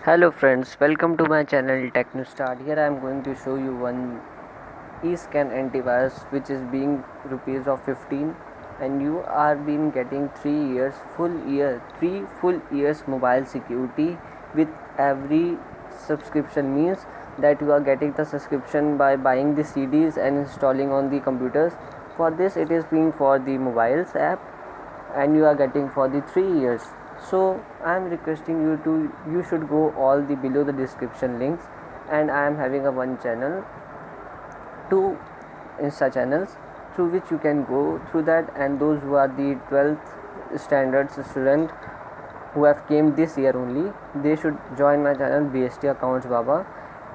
Hello friends, welcome to my channel TechnoStart. Here I am going to show you one eScan antivirus which is being rupees of 15, and you are being getting 3 full years mobile security with every subscription. Means that you are getting the subscription by buying the CDs and installing on the computers. For this it is being for the mobiles app, and you are getting for the 3 years. So I am requesting you to you should go all the below the description links, and I am having a one channel, two Insta channels through which you can go through that, and those who are the 12th standards student who have came this year only, they should join my channel BST Accounts Baba.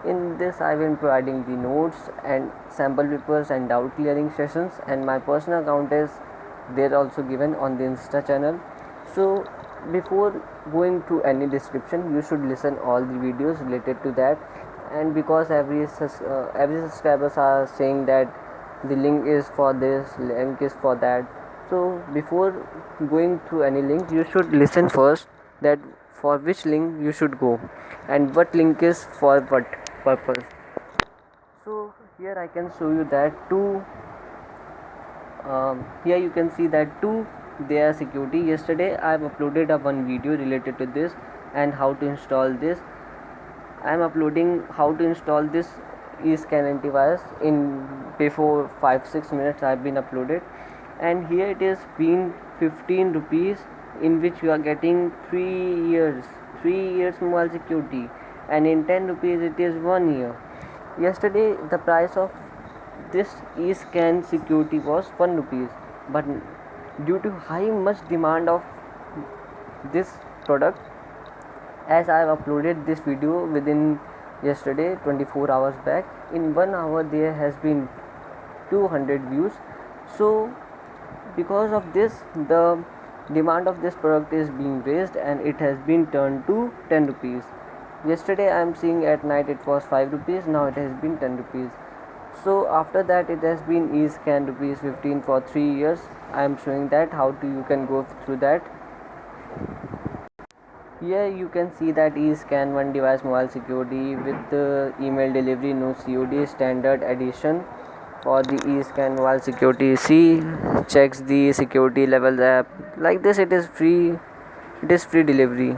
In this I will be providing the notes and sample papers and doubt clearing sessions, and my personal account is there also given on the Insta channel. So before going to any description, you should listen all the videos related to that. And because every subscribers are saying that the link is for this, link is for that, so before going to any link, you should listen first that for which link you should go and what link is for what purpose. So here I can show you that here you can see that their security. Yesterday I have uploaded one video related to this and how to install this. I am uploading how to install this eScan antivirus in before 5-6 minutes. I have been uploaded, and here it is been 15 rupees, in which you are getting 3 years mobile security, and in 10 rupees it is 1 year. Yesterday the price of this eScan security was 1 rupees, but due to high much demand of this product, as I have uploaded this video within yesterday 24 hours back, in 1 hour there has been 200 views. So because of this, the demand of this product is being raised, and it has been turned to 10 rupees. Yesterday I am seeing at night it was 5 rupees, now it has been 10 rupees. So after that it has been eScan rupees 15 for 3 years. I am showing that how to you can go through that. Here you can see that eScan one device mobile security with the email delivery no COD standard edition for the eScan mobile security. See, checks the security levels app like this. It is free. It is free delivery.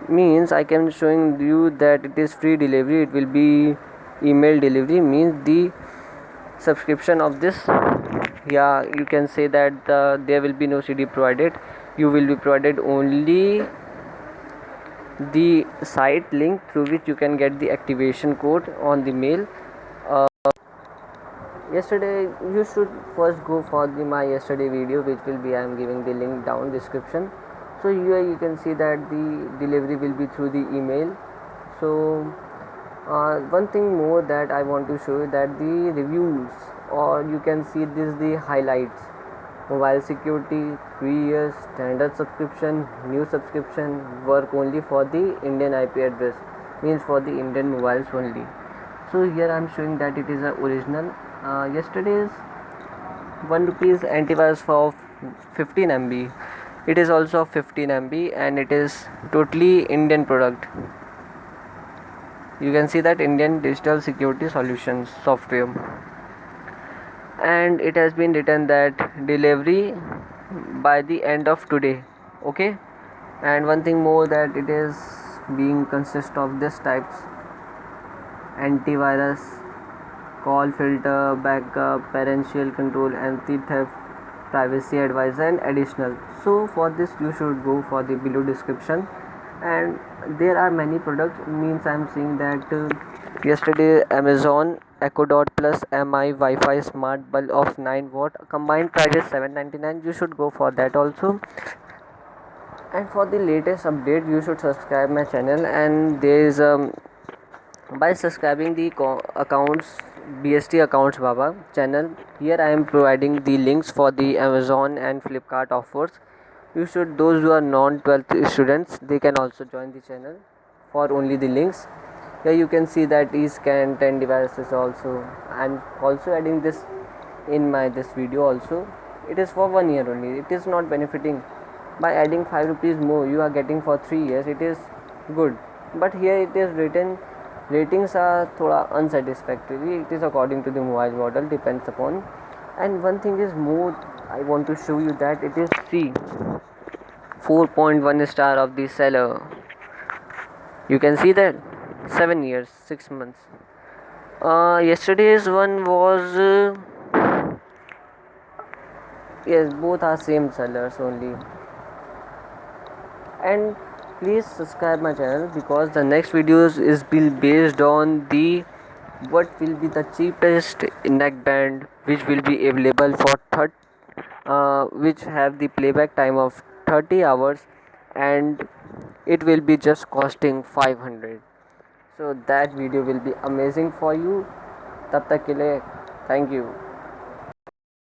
Means I can showing you that it is free delivery. It will be email delivery. Means the subscription of this, yeah, you can say that there will be no CD provided. You will be provided only the site link through which you can get the activation code on the mail. Yesterday you should first go for my yesterday video, which will be I am giving the link down description. So here you can see that the delivery will be through the email. So one thing more that I want to show you, that the reviews, or you can see this the highlights: mobile security 3 years, standard subscription, new subscription, work only for the Indian IP address, means for the Indian mobiles only. So here I am showing that it is a original. Yesterday's 1 rupees antivirus for 15 MB. It is also 15 MB, and it is totally Indian product. You can see that Indian Digital Security Solutions software, and it has been written that delivery by the end of today. Okay, and one thing more, that it is being consist of this types: antivirus, call filter, backup, parental control, anti-theft, privacy advisor, and additional. So for this you should go for the below description, and there are many products. Means I am seeing that yesterday Amazon Echo Dot Plus MI Wi-Fi smart bulb of 9 watt, combined price is 799. You should go for that also. And for the latest update you should subscribe my channel, and there is by subscribing the accounts BST Accounts Baba channel. Here I am providing the links for the Amazon and Flipkart offers. You should, those who are non-12th students, they can also join the channel for only the links. Here you can see that eScan 10 devices also. I am also adding this in my this video also. It is for 1 year only. It is not benefiting. By adding 5 rupees more, you are getting for 3 years. It is good, but here it is written ratings are thoda unsatisfactory. It is according to the mobile model, depends upon. And one thing is more, I want to show you that it is C 4.1 star of the seller. You can see that 7 years 6 months. Yesterday's one was yes, both are same sellers only. And please subscribe my channel, because the next videos is based on the what will be the cheapest neckband which will be available for which have the playback time of 30 hours, and it will be just costing 500. So that video will be amazing for you. तब तक के लिए thank you.